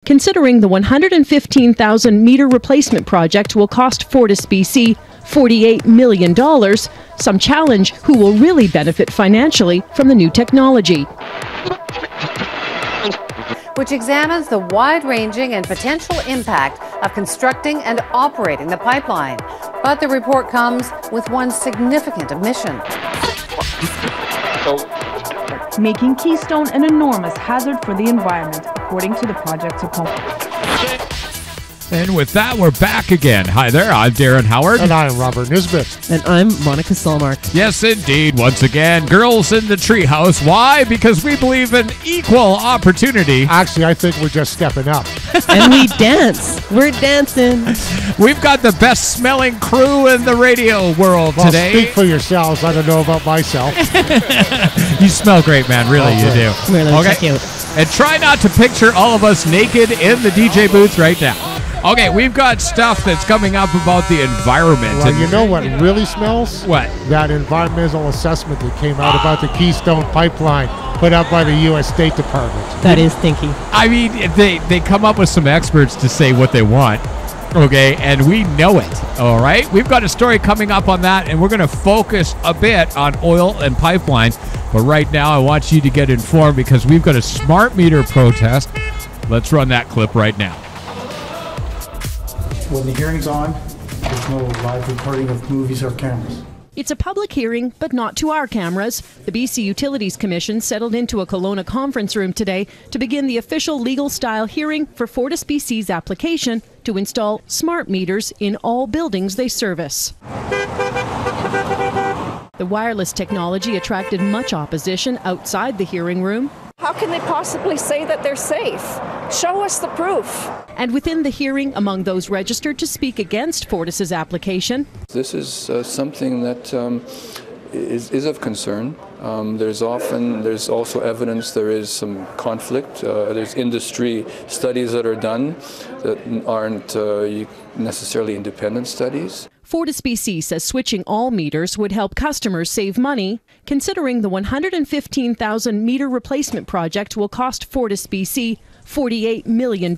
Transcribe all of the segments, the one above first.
considering the 115,000-meter replacement project will cost FortisBC $48 million. Some challenge who will really benefit financially from the new technology, which examines the wide-ranging and potential impact of constructing and operating the pipeline. But the report comes with one significant omission. Making Keystone an enormous hazard for the environment, according to the project's opponent. And with that, we're back again. Hi there, I'm Darren Howard. And I'm Robert Nisbet. And I'm Monica Solmark. Yes, indeed. Once again, Girls in the Treehouse. Why? Because we believe in equal opportunity. Actually, I think we're just stepping up. And we dance. We're dancing. We've got the best smelling crew in the radio world today. Speak for yourselves. I don't know about myself. You smell great, man. Really, you do. Really, check you out. And try not to picture all of us naked in the DJ booth right now. Okay, we've got stuff that's coming up about the environment. Well, you know what really smells? What? That environmental assessment that came out about the Keystone Pipeline put out by the U.S. State Department. That is stinky. I mean, they come up with some experts to say what they want, okay, and we know it, all right? We've got a story coming up on that, and we're going to focus a bit on oil and pipelines. But right now, I want you to get informed because we've got a smart meter protest. Let's run that clip right now. When the hearing's on, there's no live recording of movies or cameras. It's a public hearing, but not to our cameras. The BC Utilities Commission settled into a Kelowna conference room today to begin the official legal-style hearing for FortisBC's application to install smart meters in all buildings they service. The wireless technology attracted much opposition outside the hearing room. How can they possibly say that they're safe? Show us the proof. And within the hearing, among those registered to speak against Fortis's application. This is something that is of concern. There's also evidence there is some conflict. There's industry studies that are done that aren't necessarily independent studies. FortisBC says switching all meters would help customers save money, considering the 115,000-meter replacement project will cost FortisBC $48 million.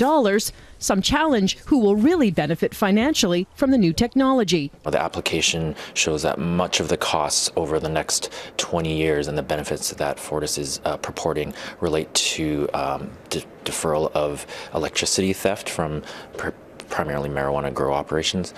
Some challenge who will really benefit financially from the new technology. The application shows that much of the costs over the next 20 years and the benefits that Fortis is purporting relate to deferral of electricity theft from primarily marijuana grow operations.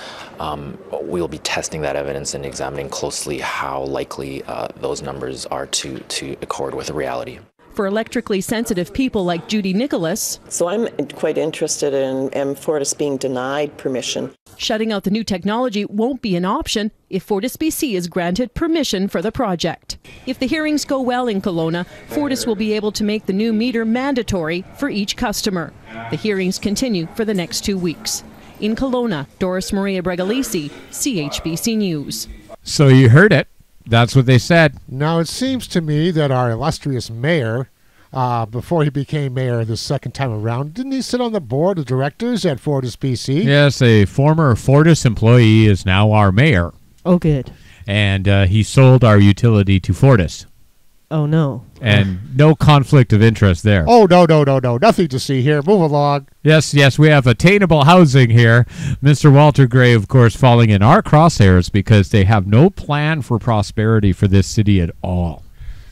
We'll be testing that evidence and examining closely how likely those numbers are to accord with reality. For electrically sensitive people like Judy Nicholas, so I'm quite interested in Fortis being denied permission. Shutting out the new technology won't be an option if FortisBC is granted permission for the project. If the hearings go well in Kelowna, Fortis will be able to make the new meter mandatory for each customer. The hearings continue for the next 2 weeks. In Kelowna, Doris Maria Bregalisi, CHBC News. So you heard it. That's what they said. Now, it seems to me that our illustrious mayor, before he became mayor the second time around, didn't he sit on the board of directors at FortisBC? Yes, a former Fortis employee is now our mayor. Oh, good. And he sold our utility to Fortis. Oh, no. And no conflict of interest there. Oh, no. Nothing to see here. Move along. Yes, we have attainable housing here. Mr. Walter Gray, of course, falling in our crosshairs because they have no plan for prosperity for this city at all.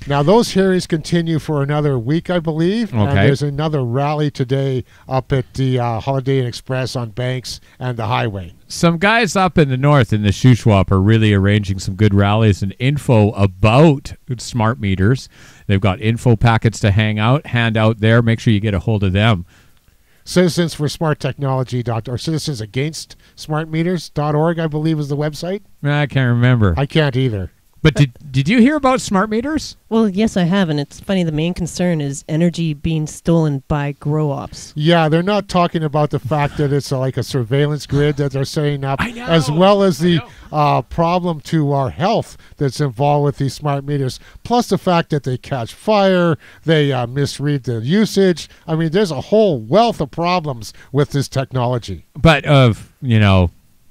Now, those hearings continue for another week, I believe. Okay. And there's another rally today up at the Holiday Inn Express on Banks and the highway. Some guys up in the north in the Shuswap are really arranging some good rallies and info about smart meters. They've got info packets to hand out there. Make sure you get a hold of them. Citizens for Smart Technology or Citizens Against Smart Meters.org, I believe, is the website. I can't remember. I can't either. But did you hear about smart meters? Well, yes, I have, and it's funny. The main concern is energy being stolen by grow-ops. Yeah, they're not talking about the fact that it's like a surveillance grid that they're setting up, I know, as well as the problem to our health that's involved with these smart meters, plus the fact that they catch fire, they misread the usage. I mean, there's a whole wealth of problems with this technology. But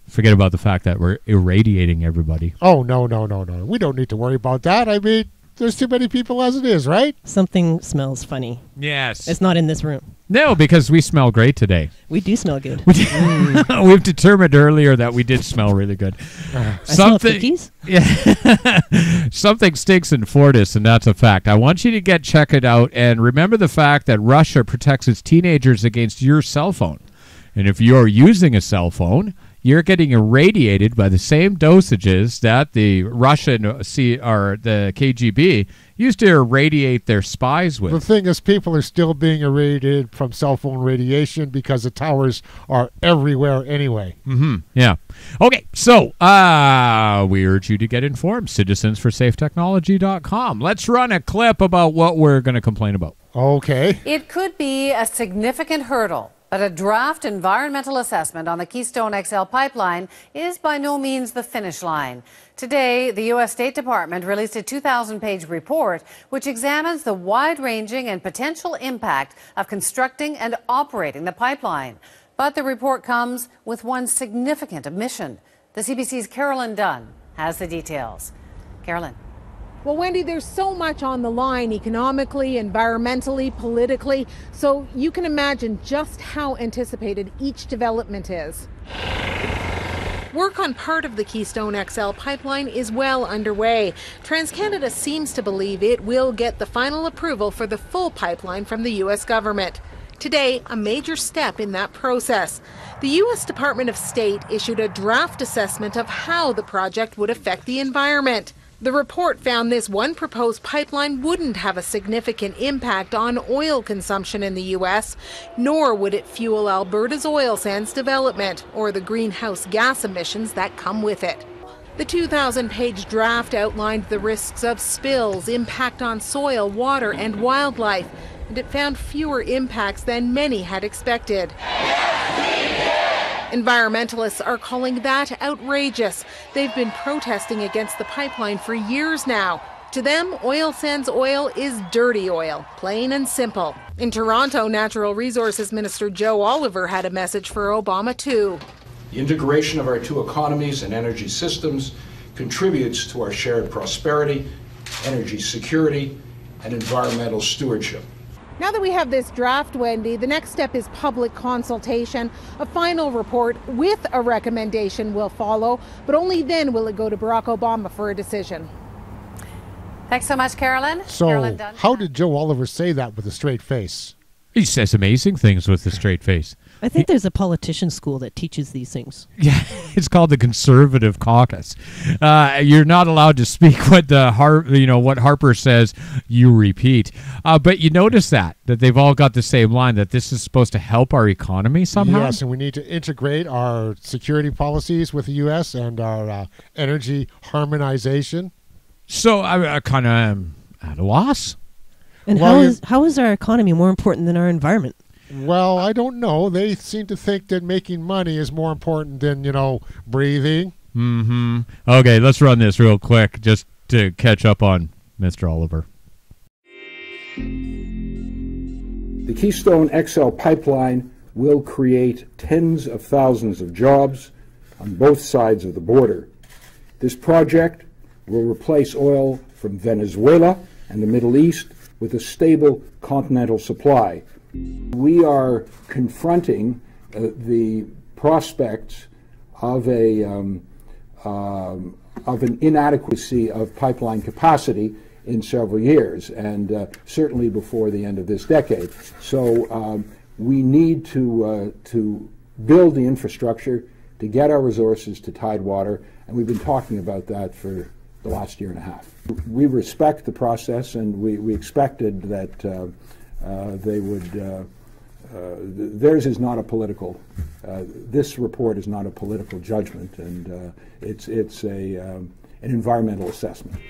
forget about the fact that we're irradiating everybody. Oh, no. We don't need to worry about that. I mean, There's too many people as it is, right? Something smells funny. Yes. It's not in this room. No, because we smell great today. We do smell good. We've determined earlier that we did smell really good. I smell cookies. Yeah. Something stinks in Fortis, and that's a fact. I want you to check it out, and remember the fact that Russia protects its teenagers against your cell phone. And if you're using a cell phone, you're getting irradiated by the same dosages that the Russian or the KGB used to irradiate their spies with. The thing is, people are still being irradiated from cell phone radiation because the towers are everywhere anyway. Yeah. Okay, so we urge you to get informed. Citizensforsafetechnology.com. Let's run a clip about what we're going to complain about. Okay. It could be a significant hurdle, but a draft environmental assessment on the Keystone XL pipeline is by no means the finish line. Today, the U.S. State Department released a 2,000-page report which examines the wide-ranging and potential impact of constructing and operating the pipeline. But the report comes with one significant omission. The CBC's Carolyn Dunn has the details. Carolyn. Well, Wendy, there's so much on the line economically, environmentally, politically, so you can imagine just how anticipated each development is. Work on part of the Keystone XL pipeline is well underway. TransCanada seems to believe it will get the final approval for the full pipeline from the U.S. government. Today, a major step in that process. The U.S. Department of State issued a draft assessment of how the project would affect the environment. The report found this one proposed pipeline wouldn't have a significant impact on oil consumption in the U.S., nor would it fuel Alberta's oil sands development or the greenhouse gas emissions that come with it. The 2,000-page draft outlined the risks of spills, impact on soil, water, and wildlife, and it found fewer impacts than many had expected. Environmentalists are calling that outrageous. They've been protesting against the pipeline for years now. To them, oil sands oil is dirty oil, plain and simple. In Toronto, Natural Resources Minister Joe Oliver had a message for Obama, too. The integration of our two economies and energy systems contributes to our shared prosperity, energy security, and environmental stewardship. Now that we have this draft, Wendy, the next step is public consultation. A final report with a recommendation will follow, but only then will it go to Barack Obama for a decision. Thanks so much, Carolyn. So, Carolyn Dunn. how did Joe Oliver say that with a straight face? He says amazing things with a straight face. I think there's a politician school that teaches these things. Yeah, it's called the Conservative Caucus. You're not allowed to speak what what Harper says. You repeat, but you notice that they've all got the same line, that this is supposed to help our economy somehow. Yes, and we need to integrate our security policies with the U.S. and our energy harmonization. So I kind of at a loss. And how is our economy more important than our environment? Well, I don't know. They seem to think that making money is more important than, breathing. Okay, let's run this real quick just to catch up on Mr. Oliver. The Keystone XL pipeline will create tens of thousands of jobs on both sides of the border. This project will replace oil from Venezuela and the Middle East with a stable continental supply. We are confronting the prospects of an inadequacy of pipeline capacity in several years, and certainly before the end of this decade. So we need to build the infrastructure to get our resources to Tidewater, and we've been talking about that for the last year and a half. We respect the process, and we expected that they would. Theirs is not a political. This report is not a political judgment, and it's an environmental assessment.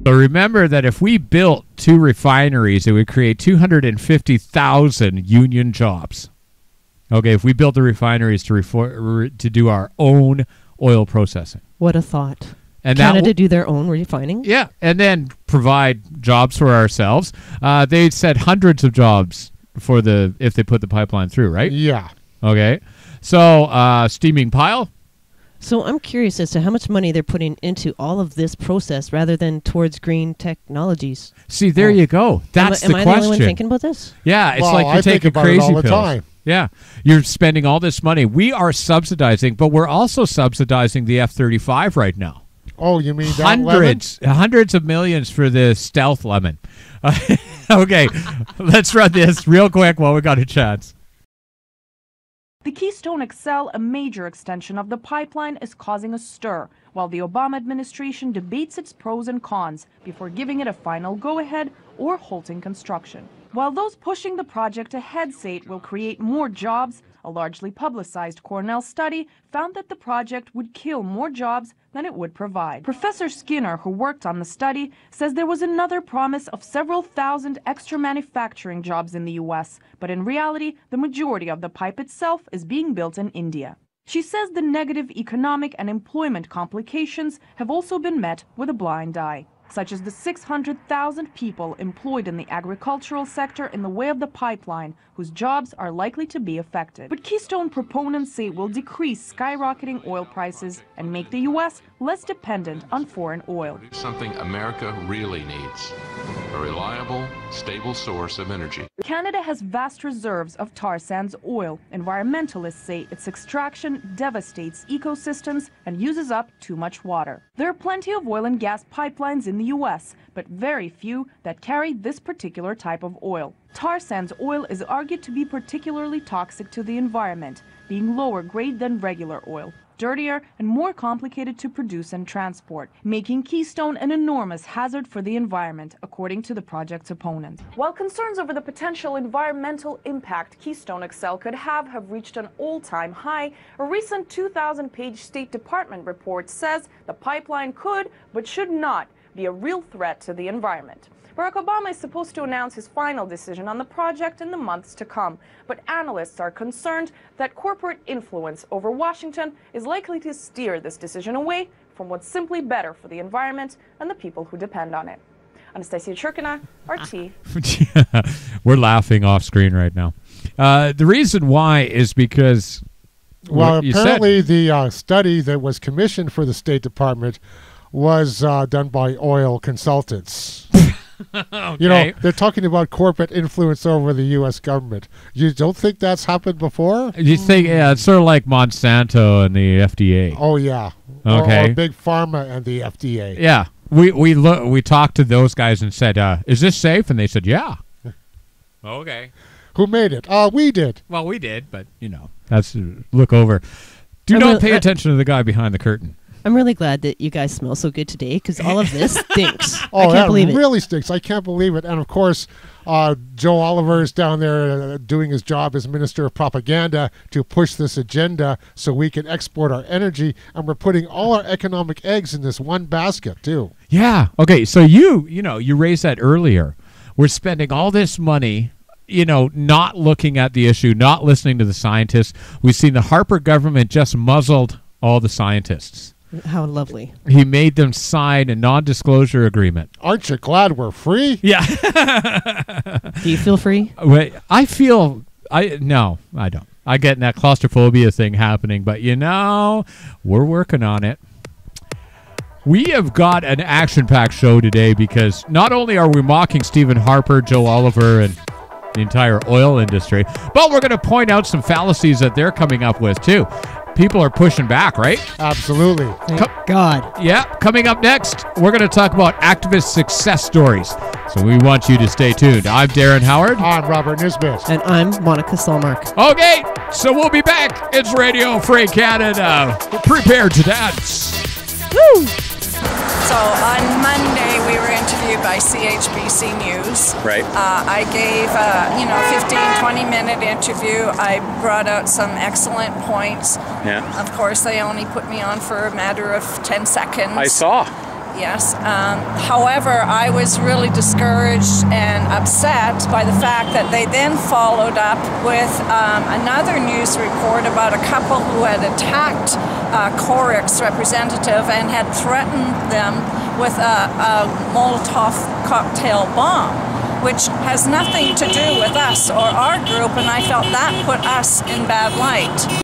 So remember that if we built 2 refineries, it would create 250,000 union jobs. Okay, if we built the refineries to do our own oil processing. What a thought. And Canada do their own refining? Yeah, and then provide jobs for ourselves. They said hundreds of jobs if they put the pipeline through, right? Yeah. Okay. So steaming pile, So I'm curious as to how much money they're putting into all of this process rather than towards green technologies. See, there you go. That's the question. Am I the only one thinking about this? Yeah, it's well, like you're taking crazy all the pills. time. Yeah, you're spending all this money. We are subsidizing, but we're also subsidizing the F-35 right now. Oh, you mean that hundreds of millions for the stealth lemon. Okay, let's run this real quick while we got a chance. The Keystone XL, a major extension of the pipeline, is causing a stir, while the Obama administration debates its pros and cons before giving it a final go-ahead or halting construction. While those pushing the project ahead say it will create more jobs, a largely publicized Cornell study found that the project would kill more jobs than it would provide. Professor Skinner, who worked on the study, says there was another promise of several thousand extra manufacturing jobs in the U.S., but in reality, the majority of the pipe itself is being built in India. She says the negative economic and employment complications have also been met with a blind eye, such as the 600,000 people employed in the agricultural sector in the way of the pipeline, whose jobs are likely to be affected. But Keystone proponents say it will decrease skyrocketing oil prices and make the U.S. less dependent on foreign oil. Something America really needs: a reliable, stable source of energy. Canada has vast reserves of tar sands oil. Environmentalists say its extraction devastates ecosystems and uses up too much water. There are plenty of oil and gas pipelines in the U.S., but very few that carry this particular type of oil. Tar sands oil is argued to be particularly toxic to the environment, being lower grade than regular oil, dirtier and more complicated to produce and transport, making Keystone an enormous hazard for the environment, according to the project's opponent. While concerns over the potential environmental impact Keystone XL could have reached an all-time high, a recent 2,000-page State Department report says the pipeline could, but should not, be a real threat to the environment. Barack Obama is supposed to announce his final decision on the project in the months to come, but analysts are concerned that corporate influence over Washington is likely to steer this decision away from what's simply better for the environment and the people who depend on it. Anastasia Churkina, RT. We're laughing off screen right now. The reason why is because... Well, apparently the study that was commissioned for the State Department was done by oil consultants. Okay. You know, they're talking about corporate influence over the U.S. government. You don't think that's happened before? You think, yeah, it's sort of like Monsanto and the FDA. Oh, yeah. Okay. Or Big Pharma and the FDA. Yeah. We talked to those guys and said, is this safe? And they said, yeah. Okay. Who made it? We did. Well, we did, but, you know, that's look over. Do not pay attention to the guy behind the curtain. I'm really glad that you guys smell so good today, because all of this stinks. Oh, I can't believe it. Really stinks. I can't believe it. And, of course, Joe Oliver is down there doing his job as Minister of Propaganda to push this agenda so we can export our energy, and we're putting all our economic eggs in this one basket, too. Yeah. Okay, so you raised that earlier. We're spending all this money, not looking at the issue, not listening to the scientists. We've seen the Harper government just muzzled all the scientists. How lovely. He made them sign a non-disclosure agreement. Aren't you glad we're free? Yeah. Do you feel free? No, I don't. I get that claustrophobia thing happening, but we're working on it. We have got an action-packed show today because not only are we mocking Stephen Harper, Joe Oliver, and the entire oil industry, but we're going to point out some fallacies that they're coming up with, too. People are pushing back, right? Absolutely. Thank God. Yeah. Coming up next, we're going to talk about activist success stories. So we want you to stay tuned. I'm Darren Howard. I'm Robert Nisbet. And I'm Monica Solmark. Okay. So we'll be back. It's Radio Free Canada. Prepare to dance. Woo! So on Monday, we were interviewed by CHBC News. Right. I gave a 15-20-minute interview. I brought out some excellent points. Yeah. Of course, they only put me on for a matter of 10 seconds. I saw. Yes. However, I was really discouraged and upset by the fact that they then followed up with another news report about a couple who had attacked Coric's representative and had threatened them with a Molotov cocktail bomb, which has nothing to do with us or our group, and I felt that put us in bad light.